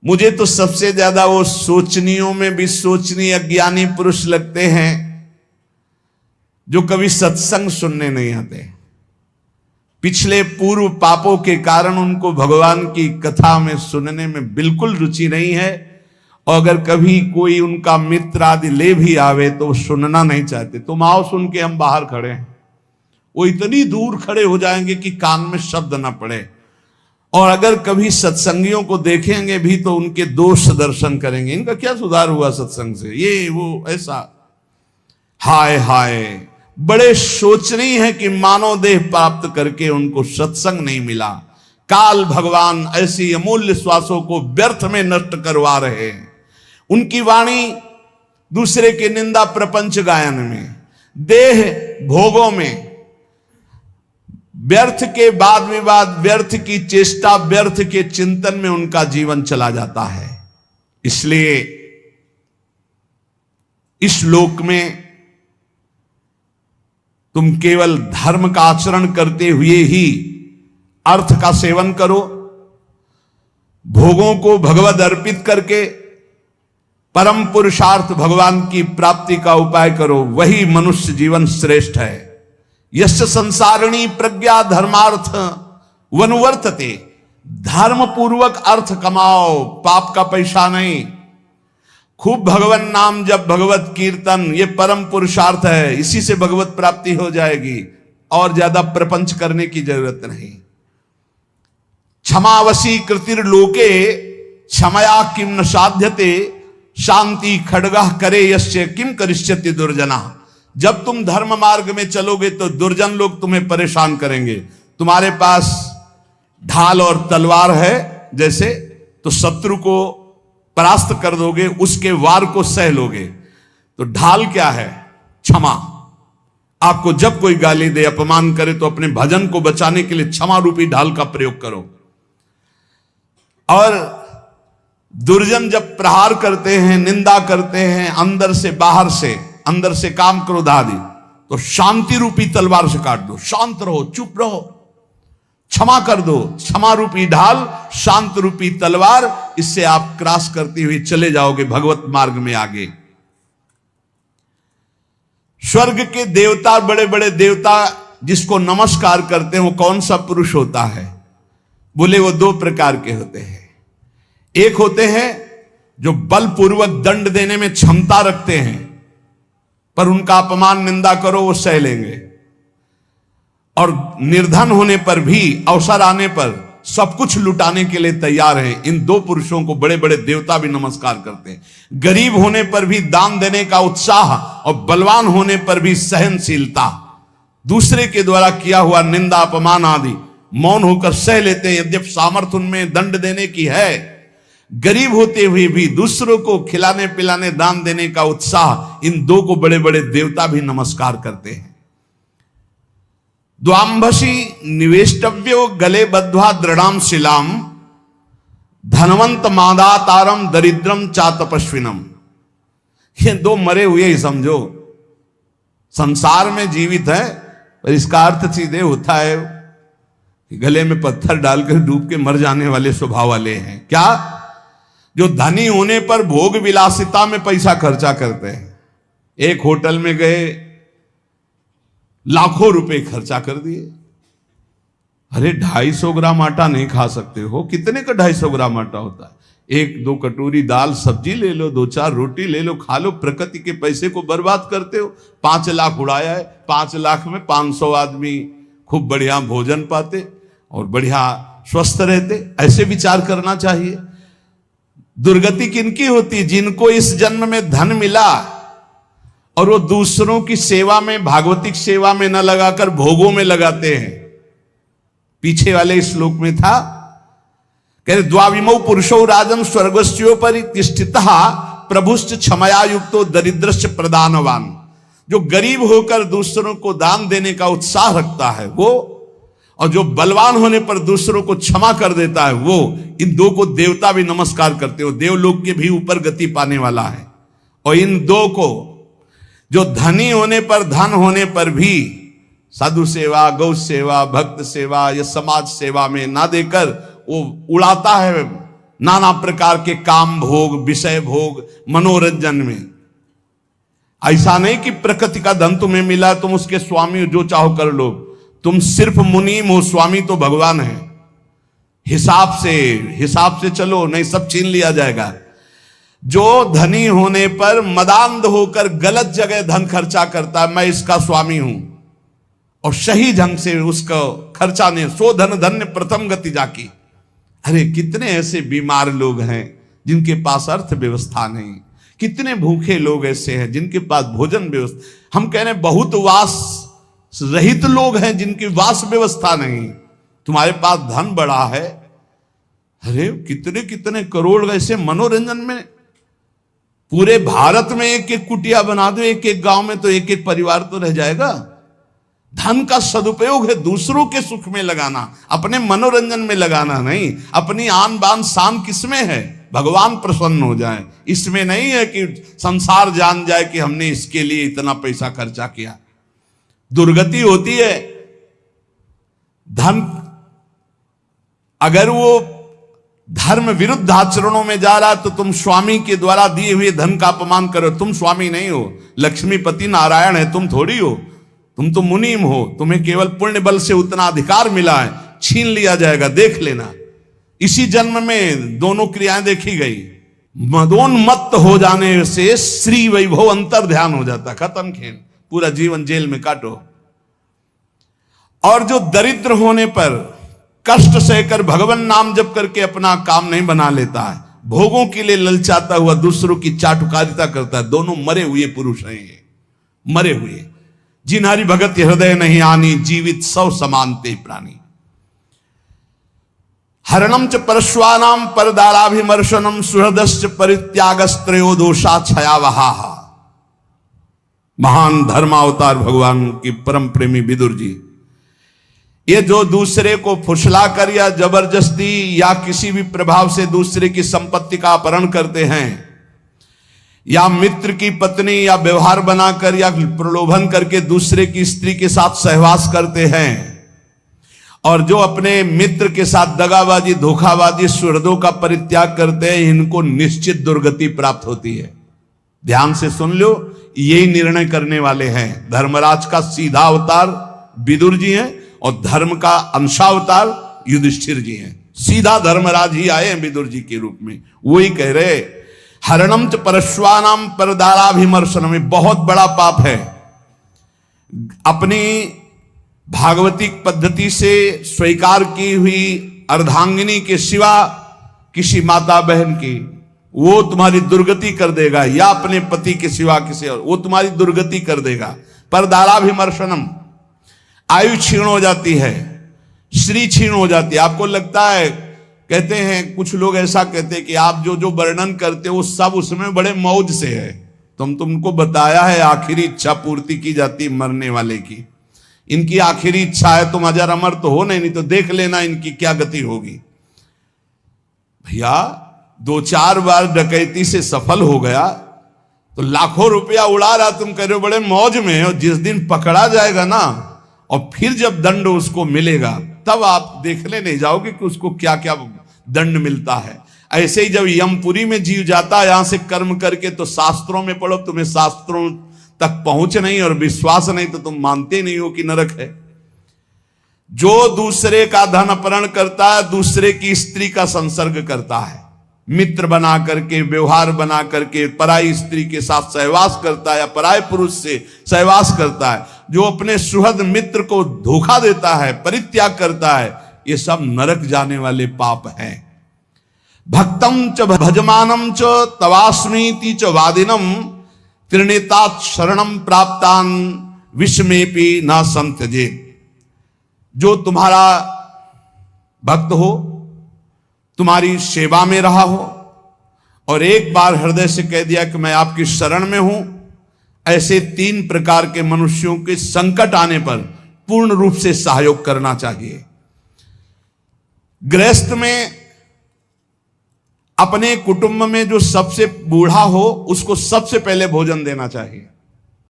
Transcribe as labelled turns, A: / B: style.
A: मुझे तो सबसे ज्यादा वो सोचनियों में भी सोचनीय अज्ञानी पुरुष लगते हैं जो कभी सत्संग सुनने नहीं आते। पिछले पूर्व पापों के कारण उनको भगवान की कथा में सुनने में बिल्कुल रुचि नहीं है, और अगर कभी कोई उनका मित्र आदि ले भी आवे तो सुनना नहीं चाहते। तुम आओ, सुन के हम बाहर खड़े हैं। वो इतनी दूर खड़े हो जाएंगे कि कान में शब्द ना पड़े, और अगर कभी सत्संगियों को देखेंगे भी तो उनके दोष दर्शन करेंगे। इनका क्या सुधार हुआ सत्संग से, ये वो ऐसा। हाय हाय, बड़े शोचनीय है कि मानव देह प्राप्त करके उनको सत्संग नहीं मिला। काल भगवान ऐसी अमूल्य श्वासों को व्यर्थ में नष्ट करवा रहे हैं। उनकी वाणी दूसरे के निंदा प्रपंच गायन में, देह भोगों में, व्यर्थ के वाद विवाद, व्यर्थ की चेष्टा, व्यर्थ के चिंतन में उनका जीवन चला जाता है। इसलिए इस लोक में तुम केवल धर्म का आचरण करते हुए ही अर्थ का सेवन करो, भोगों को भगवद अर्पित करके परम पुरुषार्थ भगवान की प्राप्ति का उपाय करो, वही मनुष्य जीवन श्रेष्ठ है। यस्य संसारिणी प्रज्ञा धर्मार्थ वनुवर्तते, धर्म पूर्वक अर्थ कमाओ, पाप का पैसा नहीं। खूब भगवान नाम जब, भगवत कीर्तन, ये परम पुरुषार्थ है, इसी से भगवत प्राप्ति हो जाएगी, और ज्यादा प्रपंच करने की जरूरत नहीं। क्षमावशी कृतिर्लोके क्षमया किम न साध्यते, शांति खड्गः करे यस्य किम करिष्यति दुर्जना। जब तुम धर्म मार्ग में चलोगे तो दुर्जन लोग तुम्हें परेशान करेंगे। तुम्हारे पास ढाल और तलवार है जैसे, तो शत्रु को परास्त कर दोगे, उसके वार को सह लोगे। तो ढाल क्या है? क्षमा। आपको जब कोई गाली दे, अपमान करे, तो अपने भजन को बचाने के लिए क्षमा रूपी ढाल का प्रयोग करो। और दुर्जन जब प्रहार करते हैं, निंदा करते हैं, अंदर से बाहर से, अंदर से काम क्रोध आदि, तो शांति रूपी तलवार से काट दो। शांत रहो, चुप रहो, क्षमा कर दो। क्षमा रूपी ढाल, शांत रूपी तलवार, इससे आप क्रॉस करते हुए चले जाओगे भगवत मार्ग में आगे। स्वर्ग के देवता, बड़े बड़े देवता जिसको नमस्कार करते हैं, वो कौन सा पुरुष होता है? बोले वो दो प्रकार के होते हैं। एक होते हैं जो बलपूर्वक दंड देने में क्षमता रखते हैं, पर उनका अपमान निंदा करो वो सह लेंगे, और निर्धन होने पर भी, अवसर आने पर सब कुछ लुटाने के लिए तैयार हैं। इन दो पुरुषों को बड़े बड़े देवता भी नमस्कार करते हैं। गरीब होने पर भी दान देने का उत्साह, और बलवान होने पर भी सहनशीलता। दूसरे के द्वारा किया हुआ निंदा अपमान आदि मौन होकर सह लेते हैं, यद्यप सामर्थ्य उनमें दंड देने की है। गरीब होते हुए भी दूसरों को खिलाने पिलाने, दान देने का उत्साह, इन दो को बड़े बड़े देवता भी नमस्कार करते हैं। द्वांभसी निवेष्टव्यो गले बद्ध्वा दृढ़ाम शिलाम, धनवंत मादातारम दरिद्रम चा तपस्विनम। ये दो मरे हुए ही समझो, संसार में जीवित है, पर इसका अर्थ सीधे होता है कि गले में पत्थर डालकर डूब के मर जाने वाले स्वभाव वाले हैं। क्या? जो धनी होने पर भोग विलासिता में पैसा खर्चा करते हैं। एक होटल में गए, लाखों रुपए खर्चा कर दिए। अरे 250 ग्राम आटा नहीं खा सकते हो? कितने का 250 ग्राम आटा होता है? 1-2 कटोरी दाल सब्जी ले लो, 2-4 रोटी ले लो, खा लो। प्रकृति के पैसे को बर्बाद करते हो। 5 लाख उड़ाया है, 5 लाख में 500 आदमी खूब बढ़िया भोजन पाते और बढ़िया स्वस्थ रहते। ऐसे विचार करना चाहिए। दुर्गति किनकी होती? जिनको इस जन्म में धन मिला और वो दूसरों की सेवा में, भागवतिक सेवा में न लगाकर भोगों में लगाते हैं। पीछे वाले श्लोक में था, कह द्वाविमौ पुरुषो राजन स्वर्गस्योपरि तिष्ठितः प्रभुश्च क्षमया युक्तो दरिद्रश्च प्रदानवान। जो गरीब होकर दूसरों को दान देने का उत्साह रखता है वो, और जो बलवान होने पर दूसरों को क्षमा कर देता है वो, इन दो को देवता भी नमस्कार करते हो। देवलोक के भी ऊपर गति पाने वाला है। और इन दो को, जो धनी होने पर, धन होने पर भी साधु सेवा, गौ सेवा, भक्त सेवा या समाज सेवा में ना देकर वो उड़ाता है नाना प्रकार के काम भोग, विषय भोग, मनोरंजन में। ऐसा नहीं कि प्रकृति का धन तुम्हें मिला तुम उसके स्वामी हो, जो चाहो कर लो। तुम सिर्फ मुनीम हो, स्वामी तो भगवान है। हिसाब से चलो, नहीं सब छीन लिया जाएगा। जो धनी होने पर मदांध होकर गलत जगह धन खर्चा करता है, मैं इसका स्वामी हूं, और सही ढंग से उसका खर्चा नहीं, सो धन धन्य प्रथम गति जाकी। अरे कितने ऐसे बीमार लोग हैं जिनके पास अर्थव्यवस्था नहीं, कितने भूखे लोग ऐसे हैं जिनके पास भोजन व्यवस्था, हम कह रहे हैं बहुत वास रहित लोग हैं जिनकी वास व्यवस्था नहीं। तुम्हारे पास धन बड़ा है, अरे कितने कितने करोड़ ऐसे मनोरंजन में, पूरे भारत में एक एक कुटिया बना दो, एक एक गांव में तो एक एक परिवार तो रह जाएगा। धन का सदुपयोग है दूसरों के सुख में लगाना, अपने मनोरंजन में लगाना नहीं। अपनी आन बान शान किसमें है? भगवान प्रसन्न हो जाए, इसमें नहीं है कि संसार जान जाए कि हमने इसके लिए इतना पैसा खर्चा किया। दुर्गति होती है। धन अगर वो धर्म विरुद्ध आचरणों में जा रहा तो तुम स्वामी के द्वारा दिए हुए धन का अपमान करो। तुम स्वामी नहीं हो, लक्ष्मीपति नारायण है, तुम थोड़ी हो। तुम तो मुनीम हो, तुम्हें केवल पुण्य बल से उतना अधिकार मिला है, छीन लिया जाएगा, देख लेना। इसी जन्म में दोनों क्रियाएं देखी गई। मदोन्मत्त हो जाने से श्री वैभव अंतर ध्यान हो जाता, खत्म खेल, पूरा जीवन जेल में काटो। और जो दरिद्र होने पर कष्ट सहकर भगवान नाम जप करके अपना काम नहीं बना लेता है, भोगों के लिए ललचाता हुआ दूसरों की चाटुकारिता करता है, दोनों मरे हुए पुरुष हैं ये, मरे हुए। जिन्हारी भगत हृदय नहीं आनी, जीवित सौ समानते प्राणी। हरणम च परश्वानाम परदाराभिमर्शनम सुहृदश्च परित्यागस्त्रयो दोषा छयावहा। महान धर्मावतार भगवान की परम प्रेमी विदुर जी, ये जो दूसरे को फुसला कर या जबरदस्ती या किसी भी प्रभाव से दूसरे की संपत्ति का अपहरण करते हैं, या मित्र की पत्नी या व्यवहार बनाकर या प्रलोभन करके दूसरे की स्त्री के साथ सहवास करते हैं, और जो अपने मित्र के साथ दगाबाजी, धोखाबाजी, सुहृदों का परित्याग करते हैं, इनको निश्चित दुर्गति प्राप्त होती है। ध्यान से सुन लो, यही निर्णय करने वाले हैं। धर्मराज का सीधा अवतार विदुर जी हैं और धर्म का अंशावतार युधिष्ठिर जी हैं। सीधा धर्मराज ही आए हैं विदुर जी के रूप में। वही कह रहे, हरणम च परश्वानाम परदाराभिमर्शनम, में बहुत बड़ा पाप है अपनी भागवतिक पद्धति से स्वीकार की हुई अर्धांगिनी के सिवा किसी माता बहन की, वो तुम्हारी दुर्गति कर देगा, या अपने पति के सिवा किसी और, वो तुम्हारी दुर्गति कर देगा। परदाराभिमर्शनम, आयु क्षीण हो जाती है, श्री क्षीण हो जाती है। आपको लगता है, कहते हैं कुछ लोग ऐसा कहते हैं कि आप जो जो वर्णन करते हो सब उसमें बड़े मौज से है। तुमको बताया है आखिरी इच्छा पूर्ति की जाती मरने वाले की। इनकी आखिरी इच्छा है तुम अजर अमर तो हो नहीं तो देख लेना इनकी क्या गति होगी। भैया 2-4 बार डकैती से सफल हो गया तो लाखों रुपया उड़ा रहा, तुम कह रहे हो बड़े मौज में, और जिस दिन पकड़ा जाएगा ना और फिर जब दंड उसको मिलेगा तब आप देखने नहीं जाओगे कि उसको क्या क्या दंड मिलता है। ऐसे ही जब यमपुरी में जीव जाता है यहां से कर्म करके, तो शास्त्रों में पढ़ो, तुम्हें शास्त्रों तक पहुंच नहीं और विश्वास नहीं तो तुम मानते नहीं हो कि नरक है। जो दूसरे का धन अपहरण करता है, दूसरे की स्त्री का संसर्ग करता है, मित्र बना करके, व्यवहार बना करके पराई स्त्री के साथ सहवास करता है या पराय पुरुष से सहवास करता है, जो अपने सुहृद मित्र को धोखा देता है, परित्याग करता है, ये सब नरक जाने वाले पाप हैं। भक्तम च भजमानम च तवास्मीति च वादिनम त्रिनेतात शरणम प्राप्तान विस्मेपि न संत्यजे। जो तुम्हारा भक्त हो, तुम्हारी सेवा में रहा हो और एक बार हृदय से कह दिया कि मैं आपकी शरण में हूं, ऐसे 3 प्रकार के मनुष्यों के संकट आने पर पूर्ण रूप से सहयोग करना चाहिए। गृहस्थ में अपने कुटुंब में जो सबसे बूढ़ा हो उसको सबसे पहले भोजन देना चाहिए।